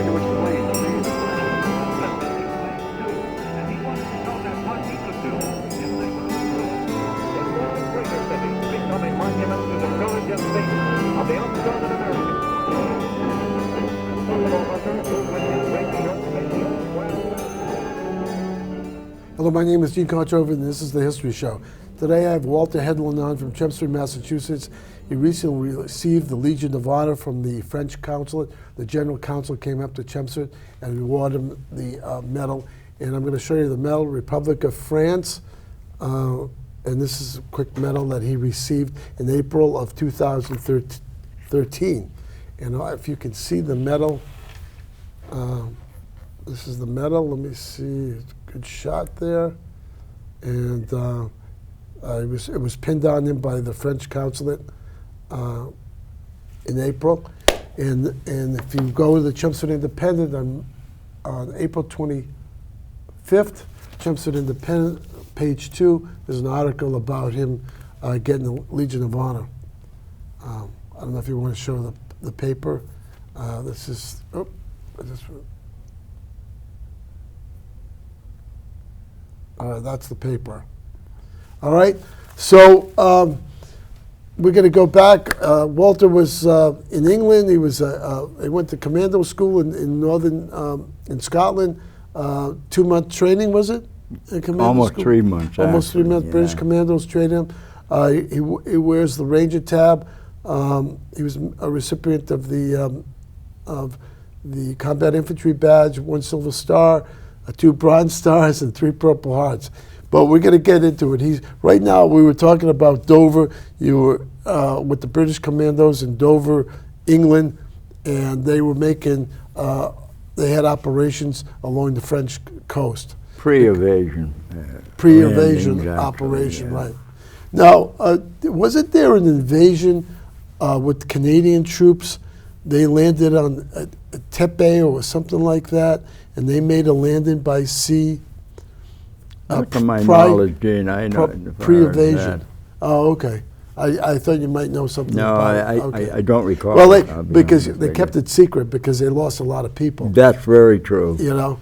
tried to explain the reason. And he wanted to know that what he could do if they were approved in world greater cities become a monument to the courage and faith of the unscarlet American. Buffalo Hunter, who with his radio made the old wild. Hello, my name is Dean Contover, and this is the History Show. Today I have Walter Hedlund on from Chelmsford, Massachusetts. He recently received the Legion of Honor from the French consulate. The General Council came up to Chelmsford and rewarded him the medal. And I'm going to show you the medal, Republic of France. And this is a quick medal that he received in April of 2013. And if you can see the medal, this is the medal. Let me see, good shot there. And it was pinned on him by the French consulate in April. And if you go to the Chelmsford Independent on April 25th, Chelmsford Independent, page 2, there's an article about him getting the Legion of Honor. I don't know if you want to show the paper. This is, that's the paper. All right, so we're going to go back. Walter was in England. He went to commando school in northern in Scotland. 2-month training, was it? Almost school? 3 months. Almost 3 months. Yeah. British commandos trained him. He wears the Ranger tab. He was a recipient of the Combat Infantry Badge, 1 Silver Star, 2 Bronze Stars, and 3 Purple Hearts. But we're going to get into it. Right now, we were talking about Dover. You were with the British Commandos in Dover, England, and they were making, they had operations along the French coast. Pre-evasion. Pre-evasion operation, yeah. Right. Now, wasn't there an invasion with Canadian troops? They landed on Tepe or something like that, and they made a landing by sea. Not to my knowledge, Dean, I know. Pre-evasion. Oh, okay. I thought you might know something about it. No, I don't recall. Well, because they kept it secret because they lost a lot of people. That's very true. You know,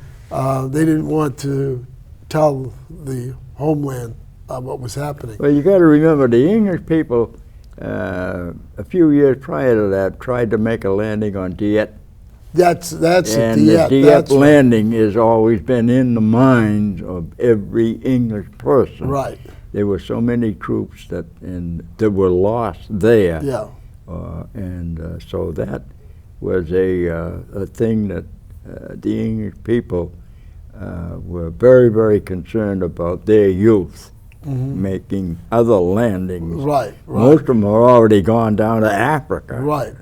they didn't want to tell the homeland what was happening. Well, you got to remember the English people, a few years prior to that, tried to make a landing on Dieppe. That's and the Dieppe landing has always been in the minds of every English person. Right. There were so many troops that were lost there. Yeah. So that was a thing that the English people were very, very concerned about their youth. Mm-hmm. Making other landings. Right. Most of them are already gone down to Africa. Right.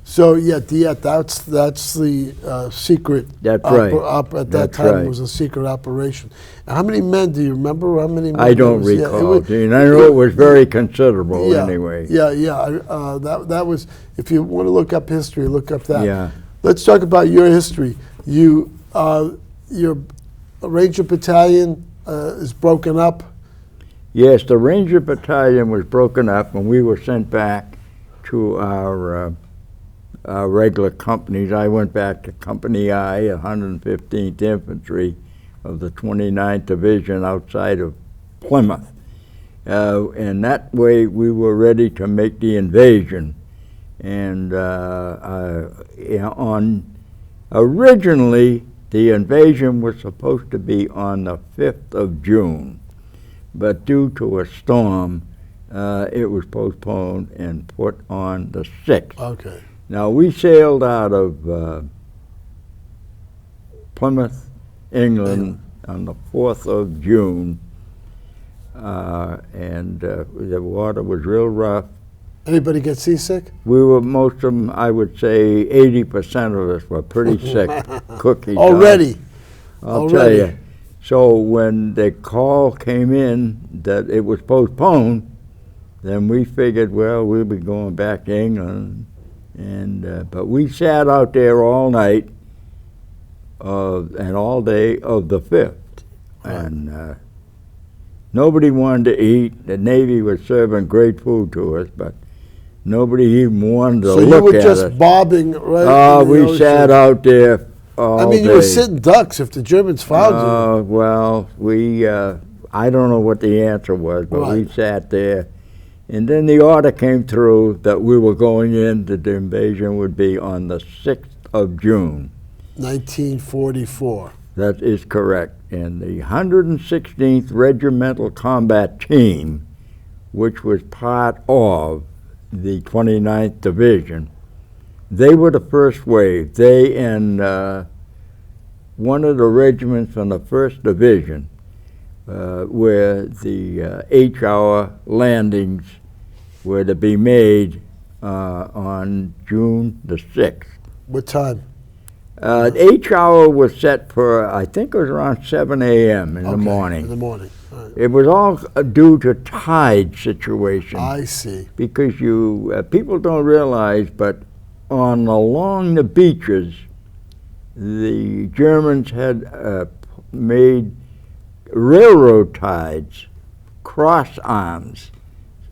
So yeah, that's the secret. That's right. At that time, it was a secret operation. How many men do you remember? How many men? I don't recall, Dean. I know it was very considerable anyway. Yeah. That was. If you want to look up history, look up that. Yeah. Let's talk about your history. Your Ranger Battalion is broken up. Yes, the Ranger Battalion was broken up, and we were sent back to our regular companies. I went back to Company I, 115th Infantry of the 29th Division outside of Plymouth. And that way we were ready to make the invasion. And originally the invasion was supposed to be on the 5th of June. But due to a storm, it was postponed and put on the 6th. Okay. Now, we sailed out of Plymouth, England on the 4th of June, and the water was real rough. Anybody get seasick? We were, most of them, I would say 80% of us were pretty sick cookies. Already? I'll tell you. So when the call came in that it was postponed, then we figured, well, we'll be going back to England. But we sat out there all night and all day of the 5th. And nobody wanted to eat. The Navy was serving great food to us, but Nobody even wanted to So you look were at just us. bobbing right Oh, in the we ocean. sat out there all I mean, day. you were sitting ducks if the Germans found you. Well, I don't know what the answer was, but we Right. sat there. And then the order came through that we were going in, that the invasion would be on the 6th of June. 1944. That is correct. And the 116th Regimental Combat Team, which was part of the 29th Division, they were the first wave. They and one of the regiments from the 1st Division, where the H-hour landings were to be made on June the 6th. What time? The H-hour was set for, I think it was around 7 a.m. in the Okay, morning. In the morning. All right. It was all due to tide situation. I see. Because people don't realize, but along the beaches, the Germans had made railroad ties, cross arms,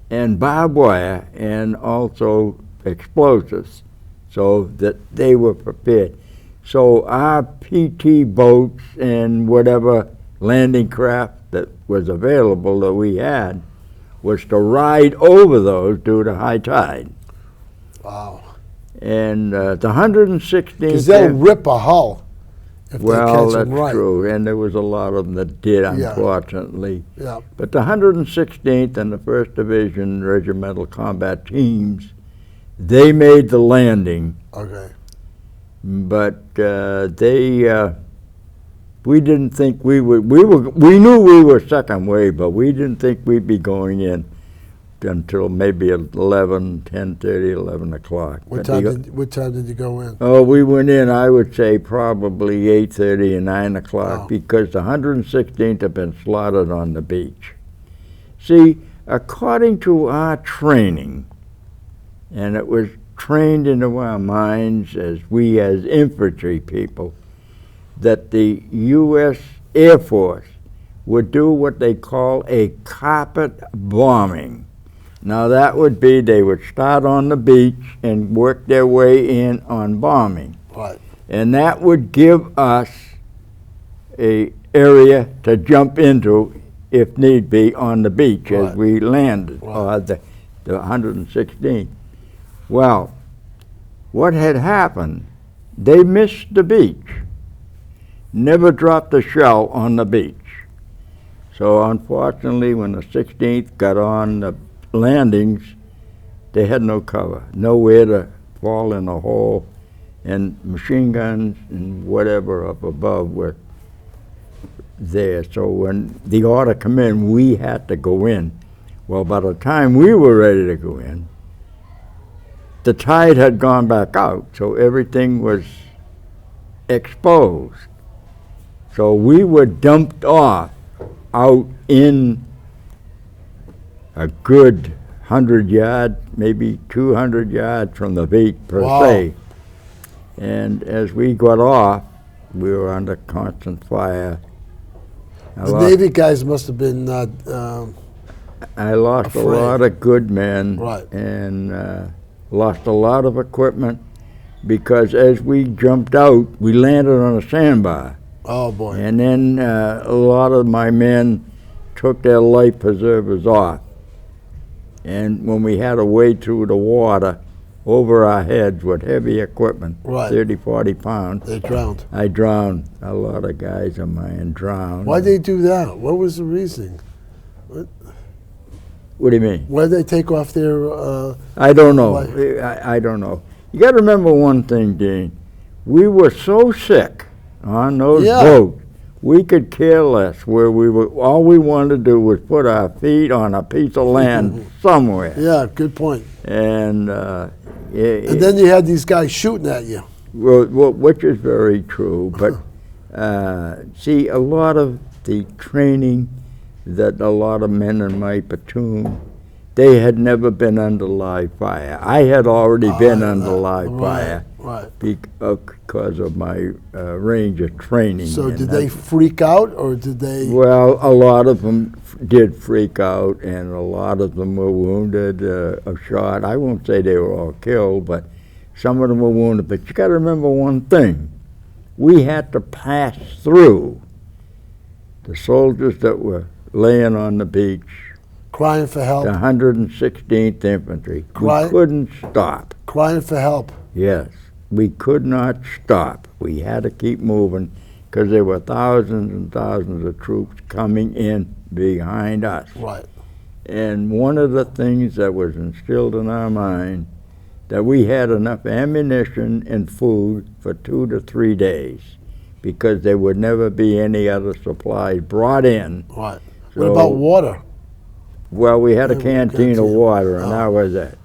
and barbed wire, and also explosives, so that they were prepared. So our PT boats and whatever landing craft that was available that we had was to ride over those due to high tide. Wow. And the 116th... Because they'll rip a hull if they catch them right. That's true, and there was a lot of them that did, unfortunately. Yeah. But the 116th and the 1st Division Regimental Combat Teams, they made the landing. Okay. But we didn't think we knew we were second wave, but we didn't think we'd be going in until maybe 10:30, 11 o'clock. What time did you go in? Oh, we went in, I would say, probably 8:30 and 9 o'clock, Wow. because the 116th had been slaughtered on the beach. See, according to our training, and it was trained into our minds as infantry people, that the U.S. Air Force would do what they call a carpet bombing. Now that would be, they would start on the beach and work their way in on bombing. Right. And that would give us a area to jump into if need be on the beach as Right. we landed, Right. the 116th. Well, what had happened, they missed the beach, never dropped a shell on the beach. So unfortunately, when the 16th got on the landings, they had no cover, nowhere to fall in a hole, and machine guns and whatever up above were there. So when the order came in, we had to go in. Well, by the time we were ready to go in, the tide had gone back out, so everything was exposed. So we were dumped off out in a good 100 yards, maybe 200 yards from the beach per Wow. se. And as we got off, we were under constant fire. The Navy guys must have been I lost afraid. a lot of good men, Right. and lost a lot of equipment, because as we jumped out, we landed on a sandbar. oh boy. And then a lot of my men took their life preservers off. And when we had to wade through the water over our heads with heavy equipment, Right. 30, 40 pounds, They drowned. I drowned. A lot of guys of mine drowned. Why'd they do that? What was the reasoning? What do you mean? Why'd they take off their I don't know. Why? I don't know. You got to remember one thing, Dean. We were so sick on those Yeah. boats, we could care less where we were. All we wanted to do was put our feet on a piece of land somewhere. Yeah, good point. And And then you had these guys shooting at you. well, which is very true. But see, a lot of the training that a lot of men in my platoon they had never been under live fire. I had already been under live fire Right. because of my Ranger training. So and did they freak out, or did they? Well, a lot of them did freak out, and a lot of them were wounded or shot. I won't say they were all killed, but some of them were wounded. But you got to remember one thing. We had to pass through the soldiers that were laying on the beach, Crying for help. the 116th Infantry. Cry- We couldn't stop. Crying for help. Yes, we could not stop. We had to keep moving because there were thousands and thousands of troops coming in behind us. Right. And one of the things that was instilled in our mind, that we had enough ammunition and food for 2 to 3 days, because there would never be any other supplies brought in. Right. So, What about water? well, we had a Yeah, canteen of canteen. water, and that was it.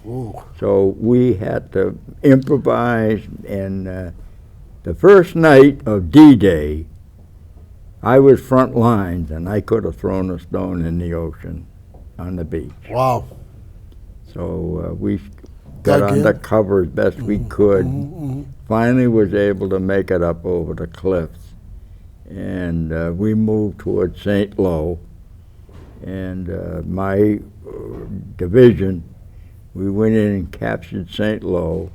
Ooh. So we had to improvise, and the first night of D-Day, I was front lines, and I could have thrown a stone in the ocean on the beach. Wow. So we got Dug in? under cover as best we could. Mhm. Finally was able to make it up over the cliffs, and we moved towards St. Lo, and my division, we went in and captured St. Lo,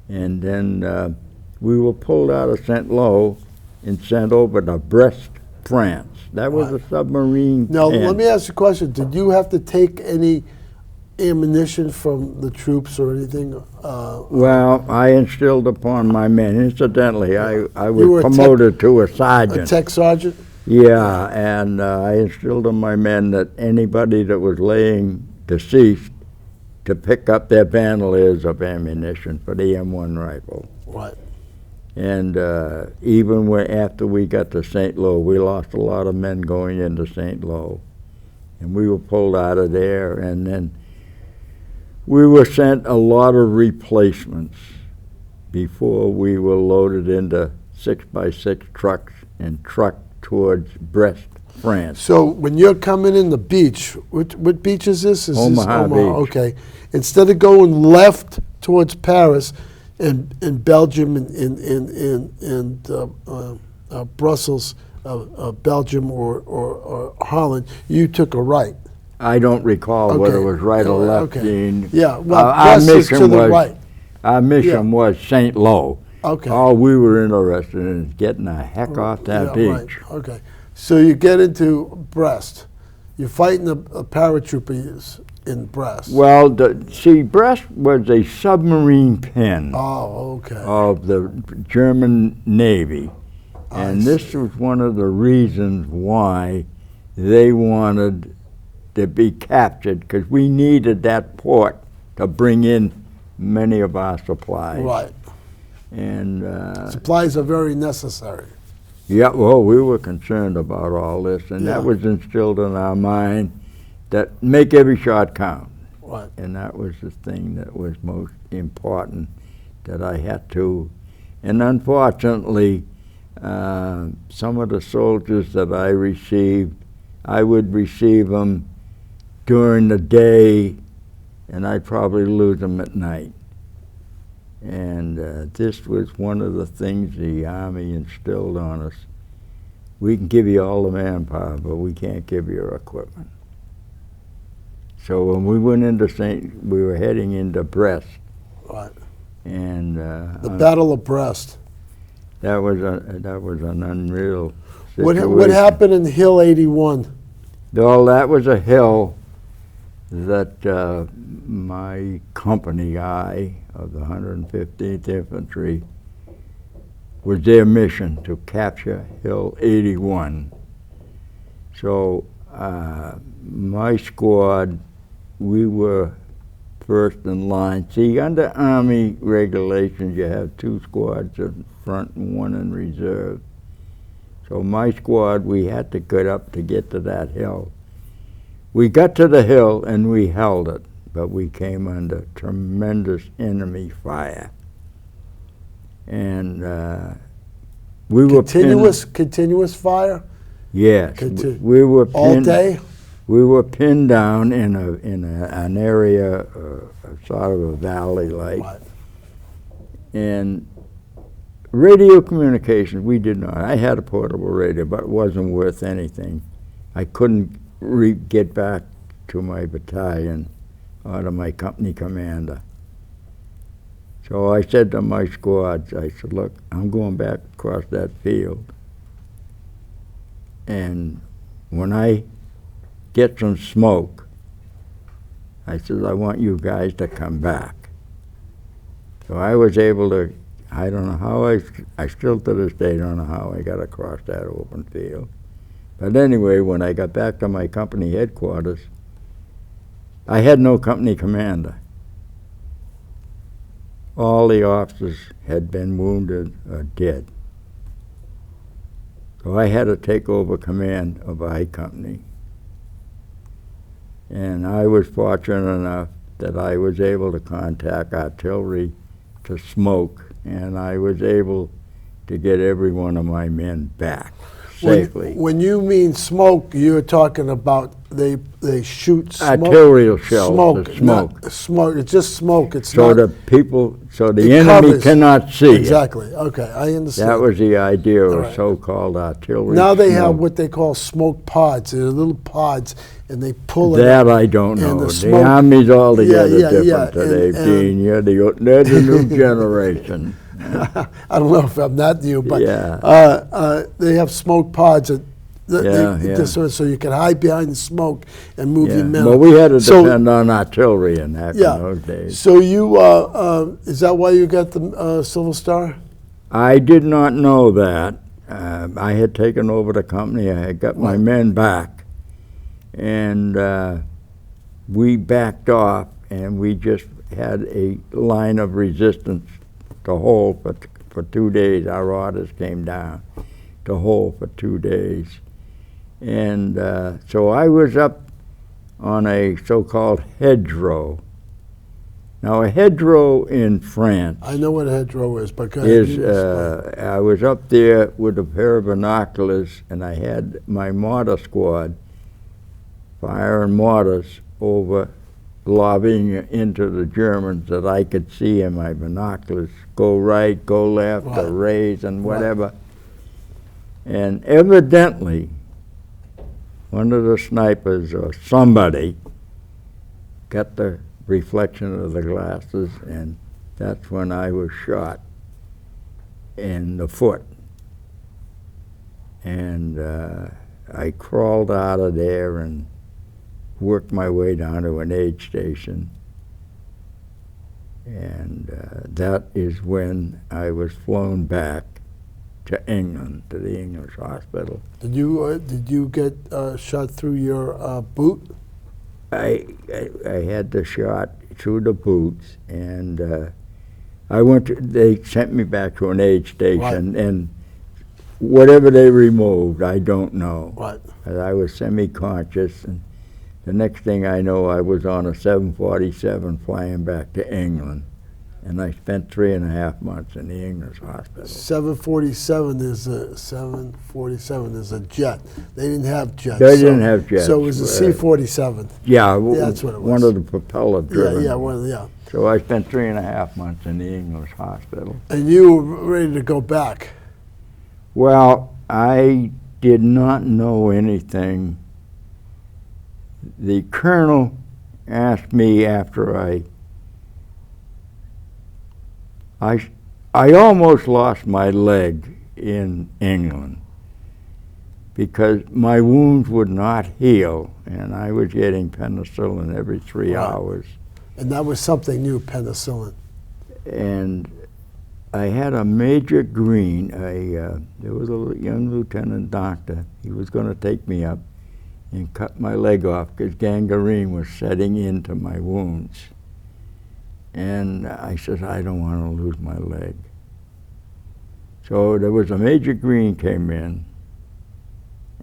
and then we were pulled out of St. Lo and sent over to Brest, France. That was Right. a submarine Now, pen. let me ask you a question. Did you have to take any ammunition from the troops or anything? Well, I instilled upon my men. Incidentally, I You were was a tech- promoted to a A sergeant. tech sergeant? Yeah, and I instilled in my men that anybody that was laying deceased to pick up their bandoliers of ammunition for the M1 rifle. Right. And even after we got to St. Lo, we lost a lot of men going into St. Lo. And we were pulled out of there, and then we were sent a lot of replacements before we were loaded into 6x6 trucks and trucked towards Brest, France. So when you're coming in the beach, what beach is this? Is Omaha this Beach. Okay. Instead of going left towards Paris and Belgium and Brussels, Belgium or Holland, you took a right. I don't recall whether it Okay. was right or left, Okay. Dean. Yeah, well, Our Brest is to mission the was right. Our mission was St. Lo. Okay. All we were interested in is getting the heck off that Yeah, right. beach. Okay. So you get into Brest. You're fighting the paratroopers in Brest. Well, see, Brest was a submarine pen Oh, okay. of the German Navy. I And this was one of the reasons why they wanted to be captured, because we needed that port to bring in many of our supplies. Right. And Supplies are very necessary. yeah, well, we were concerned about all this, and Yeah. that was instilled in our mind that make every shot count. Right. And that was the thing that was most important that I had to. And unfortunately, some of the soldiers that I received, I would receive them during the day, and I'd probably lose them at night. And this was one of the things the Army instilled on us. We can give you all the manpower, but we can't give you your equipment. So when we went into we were heading into Brest, Right. and The Battle of Brest. that was an unreal What situation. happened in Hill 81? Well, that was a hill that my company I of the 115th Infantry was their mission to capture Hill 81. So my squad, we were first in line. See, under Army regulations, you have 2 squads in front and 1 in reserve. So my squad, we had to get up to get to that hill. We got to the hill and we held it, but we came under tremendous enemy fire. And we were pinned. Continuous fire? Yes, Conti- we were All pinned. day? we were pinned down in an area, sort of a valley like, Right. and radio communications we did not. I had a portable radio, but it wasn't worth anything. I couldn't get back to my battalion or to my company commander. So I said to my squads, I said, look, I'm going back across that field, and when I get some smoke, I said, I want you guys to come back. So I was able to, I don't know how I still to this day don't know how I got across that open field. But anyway, when I got back to my company headquarters, I had no company commander. All the officers had been wounded or dead. So I had to take over command of I Company. And I was fortunate enough that I was able to contact artillery to smoke, and I was able to get every one of my men back safely. When you mean smoke, you're talking about they shoot smoke. Arterial shells, Smoke, the smoke. not smoke. It's just smoke. It's So not. the people, so the It enemy covers. cannot see it. Exactly. Okay, I understand. That was the idea of All right. so-called artillery Now they have smoke. what they call smoke pods. They're little pods, and they pull it. That I don't and know. the The smoke- Army's altogether Yeah, yeah, different yeah, today, and- Dean. They're the new generation. I don't know if I'm not you, but Yeah. they have smoke pods that Yeah. just so you can hide behind the smoke and move your men. Well, we had to So- depend on artillery in that Yeah. in those days. So you is that why you got the Silver Star? I did not know that. I had taken over the company. I had got my men back, and we backed off, and we just had a line of resistance to hold for 2 days. Our orders came down to hold for 2 days. And so I was up on a so-called hedgerow. Now, a hedgerow in France I know what a hedgerow is, but go ahead, is, you explain. I was up there with a pair of binoculars, and I had my mortar squad firing mortars over, lobbying into the Germans that I could see in my binoculars, go right, go left, Right. or raise, and whatever. And evidently, one of the snipers or somebody got the reflection of the glasses, and that's when I was shot in the foot. And I crawled out of there and worked my way down to an aid station. And that is when I was flown back to England, to the English hospital. Did you get shot through your boot? I had the shot through the boots, and I went to, they sent me back to an aid station, and whatever they removed, I don't know. Right. I was semi-conscious, and the next thing I know, I was on a 747 flying back to England, and I spent 3.5 months in the English hospital. 747 is a jet. They didn't have jets. They didn't have jets. So it was a C-47. Yeah, that's what it one was. of the propeller driven. Yeah. So I spent 3.5 months in the English hospital. And you were ready to go back. Well, I did not know anything. The colonel asked me after I almost lost my leg in England because my wounds would not heal, and I was getting penicillin every 3 hours. And that was something new, penicillin. And I had a Major Green, there was a young lieutenant doctor. He was going to take me up and cut my leg off because gangrene was setting into my wounds. And I said, I don't want to lose my leg. So there was a Major Green came in,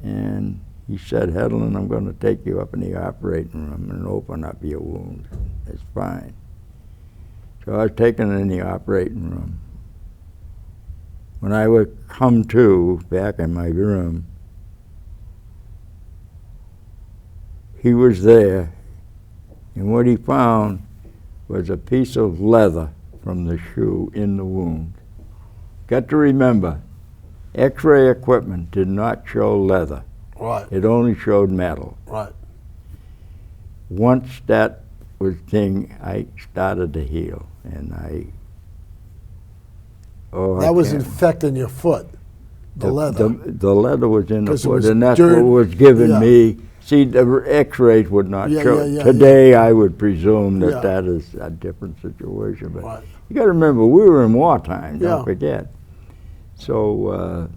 and he said, Hedlund, I'm going to take you up in the operating room and open up your wound. It's fine. So I was taken in the operating room. When I would come to back in my room, he was there, and what he found was a piece of leather from the shoe in the wound. Got to remember, X-ray equipment did not show leather. Right. It only showed metal. Right. Once that was thing, I started to heal, and that was infecting your foot, the leather. The leather was in the 'Cause it foot, was and that's dirt. what was giving Yeah. me. See, the X-rays would not Yeah, show. yeah, yeah, Today, I would presume that Yeah. that is a different situation. But Right. you got to remember, we were in wartime. Yeah. Don't forget. So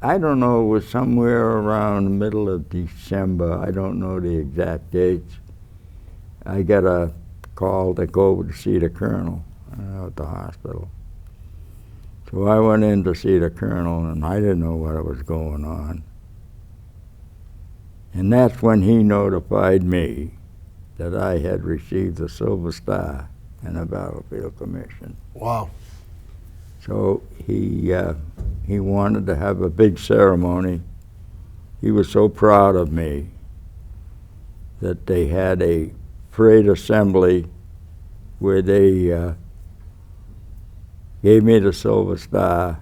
I don't know. It was somewhere around the middle of December. I don't know the exact dates. I got a call to go over to see the colonel at the hospital. So I went in to see the colonel, and I didn't know what was going on. And that's when he notified me that I had received the Silver Star and a Battlefield Commission. Wow. So he wanted to have a big ceremony. He was so proud of me that they had a parade assembly where they gave me the Silver Star,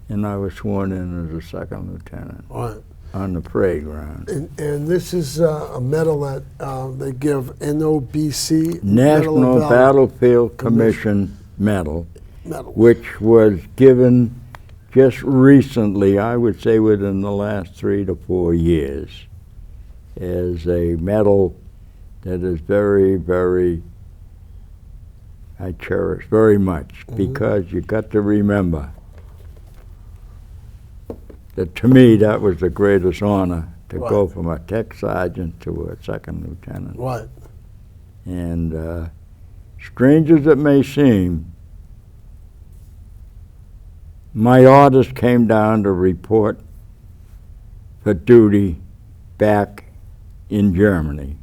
and I was sworn in as a second lieutenant. Right. On the parade ground. And this is a medal that they give NOBC, Medal National of Valor Battlefield Commission Medal, medal. which was given just recently, I would say within the last 3 to 4 years, as a medal that is very, very, I cherish very much, because you got to remember that to me that was the greatest honor, to go from a tech sergeant to a second lieutenant. Right. And strange as it may seem, my orders came down to report for duty back in Germany.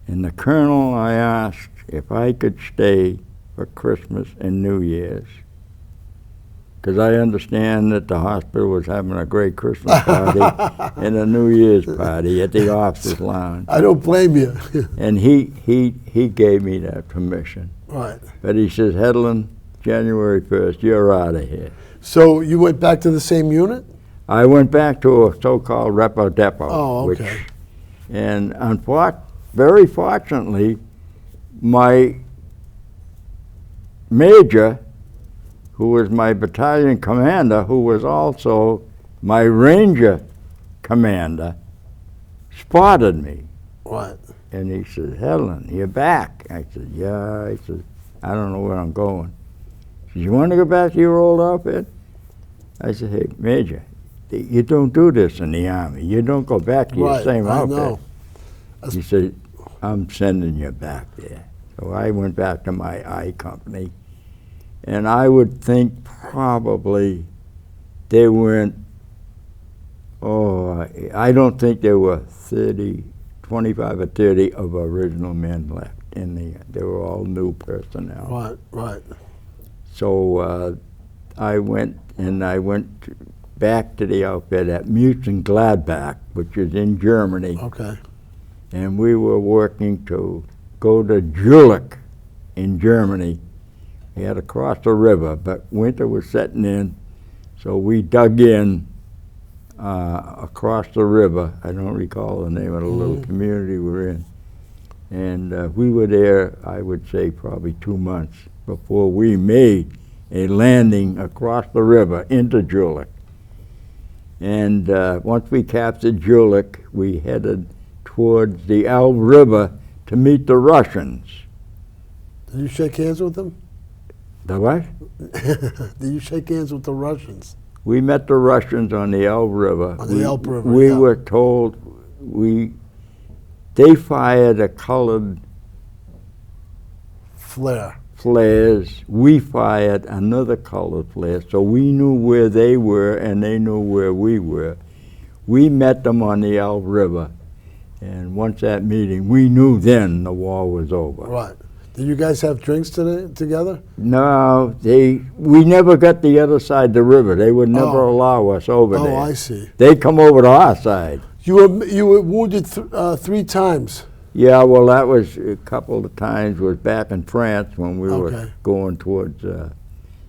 And the colonel, I asked if I could stay for Christmas and New Year's, because I understand that the hospital was having a great Christmas party and a New Year's party at the officers' lounge. I don't blame you. And he gave me that permission. Right. But he says, Hedlund, January 1st, you're out of here. So you went back to the same unit? I went back to a so-called repo depot. Oh, okay. And very fortunately, my major, who was my battalion commander, who was also my ranger commander, spotted me. Right. And he said, Hedlund, you're back. I said, yeah. I said, I don't know where I'm going. He said, you want to go back to your old outfit? I said, hey, Major, you don't do this in the Army. You don't go back to your same outfit. Know. He said, I'm sending you back there. So I went back to my I company. And I would think probably they weren't, I don't think there were 25 or 30 of original men left in the, they were all new personnel. Right, right. So I went back to the outfit at München-Gladbach, which is in Germany. Okay. And we were working to go to Jülich in Germany. We had to cross the river, but winter was setting in, so we dug in across the river. I don't recall the name of the little community we're in. And we were there, I would say, probably 2 months before we made a landing across the river into Jülich. And once we captured Jülich, we headed towards the Elbe River to meet the Russians. Did you shake hands with them? The what? Did you shake hands with the Russians? We met the Russians on the Elbe River. On the Elbe River, We yeah. were told they fired a colored flares. We fired another colored flare, so we knew where they were and they knew where we were. We met them on the Elbe River, and once that meeting, we knew then the war was over. Right. Did you guys have drinks together? No, we never got the other side of the river. They would never allow us over there. Oh, I see. They come over to our side. You were wounded 3 times. Yeah, well, that was a couple of times was back in France when we were Okay. going towards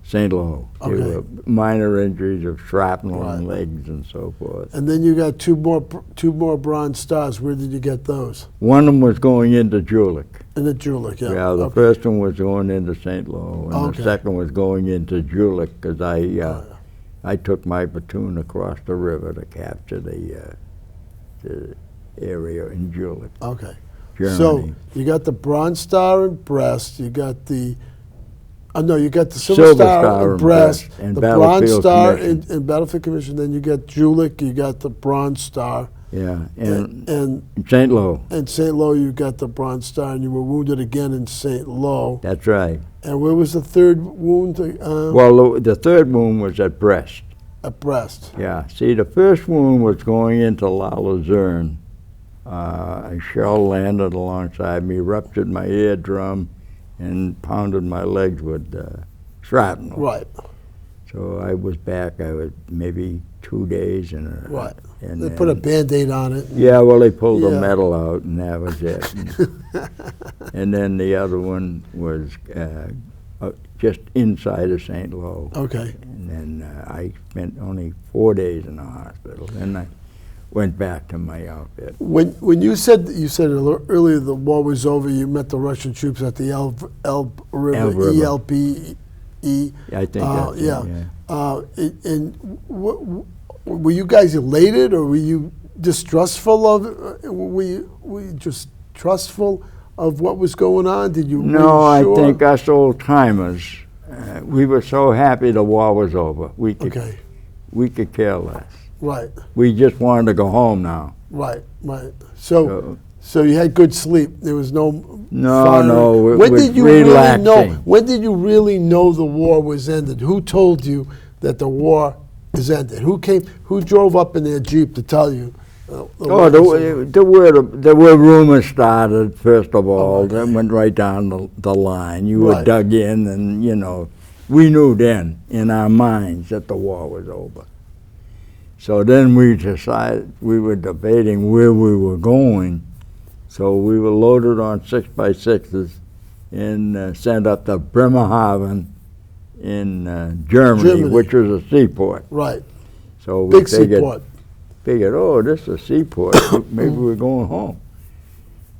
St. Lo. They Okay. were minor injuries of shrapnel Right. in legs and so forth. And then you got two more Bronze Stars. Where did you get those? One of them was going into Julich. In the Julich, yeah. Yeah, the Okay. first one was going into St. Lo, and Okay. the second was going into Julich because I took my platoon across the river to capture the area in Julich, Okay. Germany. So you got the Bronze Star in Brest. You got the you got the Silver Star in Brest, and the Bronze Battlefield Star Commission. in Battlefield Commission. Then you got Julich. You got the Bronze Star. Yeah, And in St. Lo. in St. Lo, you got the Bronze Star, and you were wounded again in St. Lo. That's right. And where was the third wound? Well, the third wound was at Brest. At Brest. Yeah. See, the first wound was going into La Luzerne. A shell landed alongside me, ruptured my eardrum, and pounded my legs with shrapnel. Right. So I was back. I was maybe 2 days and Right. And They put a Band-Aid on it. yeah, well, they pulled the Yeah. metal out, and that was it. And then the other one was just inside of St. Lo. Okay. And then I spent only 4 days in the hospital. Then I went back to my outfit. When you said earlier the war was over, you met the Russian troops at the Elbe River, Elbe River. ELPE. I think that's yeah. it, yeah. And were you guys elated, or were you distrustful of? Were you just trustful of what was going on? Did you? No, were you sure? I think us old timers, we were so happy the war was over. We could care less. Right. We just wanted to go home now. Right. So you had good sleep. There was no. Firing. No. When was did you relaxing. really know? When did you really know the war was ended? Who told you that the war is ended? Who came? Who drove up in their Jeep to tell you? The word rumors started first of all. okay. That went right down the line. You were Right. dug in, and we knew then in our minds that the war was over. So then we decided, we were debating where we were going. So we were loaded on 6x6s and sent up to Bremerhaven in Germany, which was a seaport. Right. So we Big seaport. figured, oh, this is a seaport. Maybe we're going home.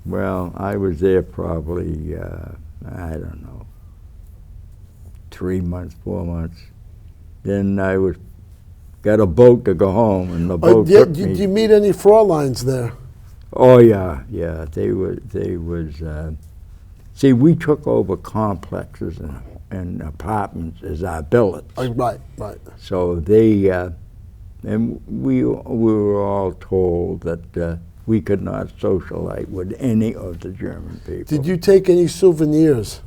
Well, I was there probably, I don't know, 3 months, 4 months. Then I got a boat to go home, and the boat took me. Did you meet any Fraulines there? Oh yeah. They was. See, we took over complexes and apartments as our billets. Right. So they, and we were all told that we could not socialite with any of the German people. Did you take any souvenirs?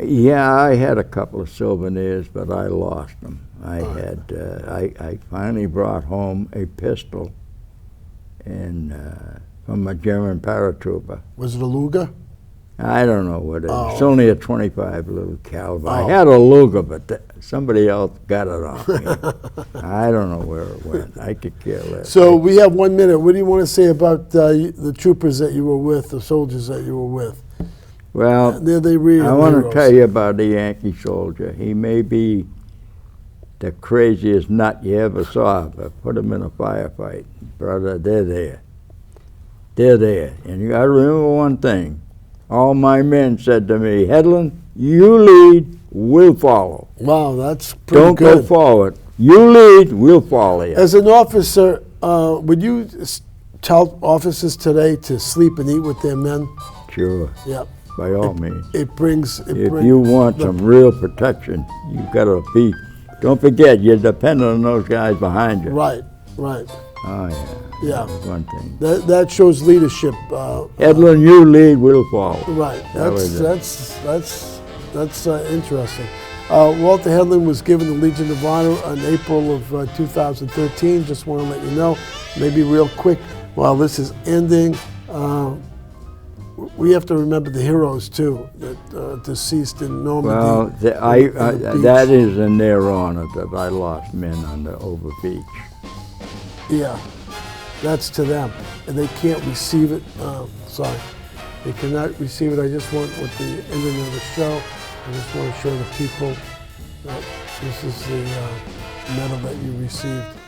Yeah, I had a couple of souvenirs, but I lost them. I finally brought home a pistol from a German paratrooper. Was it a Luger? I don't know what it is. Oh. It's only a 25 little caliber. I Oh. had a Luger, but somebody else got it off me. I don't know where it went. I could care less. So we have 1 minute. What do you want to say about the troopers that you were with, the soldiers that you were with? Well, They're real I want to heroes. tell you about the Yankee soldier. He may be the craziest nut you ever saw, but put him in a firefight. Brother, they're there. They're there. And you got to remember one thing. All my men said to me, Hedlund, you lead, we'll follow. Wow, that's pretty Don't good. go forward. You lead, we'll follow you. As an officer, would you tell officers today to sleep and eat with their men? Sure, Yep. by all means. It brings. If you want some real protection, you've got to be, don't forget, you're dependent on those guys behind you. Right. Oh, yeah. Yeah. That's one thing. That shows leadership. Edlin, you lead, we'll follow. Right. was it. That's interesting. Walter Hedlund was given the Legion of Honor in April of 2013. Just want to let you know, maybe real quick, while this is ending, we have to remember the heroes too that deceased in Normandy. Well, beach. that is in their honor that I lost men on the over beach. Yeah. that's to them, and they can't receive it. Sorry, they cannot receive it. I just want, with the ending of the show, I just want to show the people that this is the medal that you received.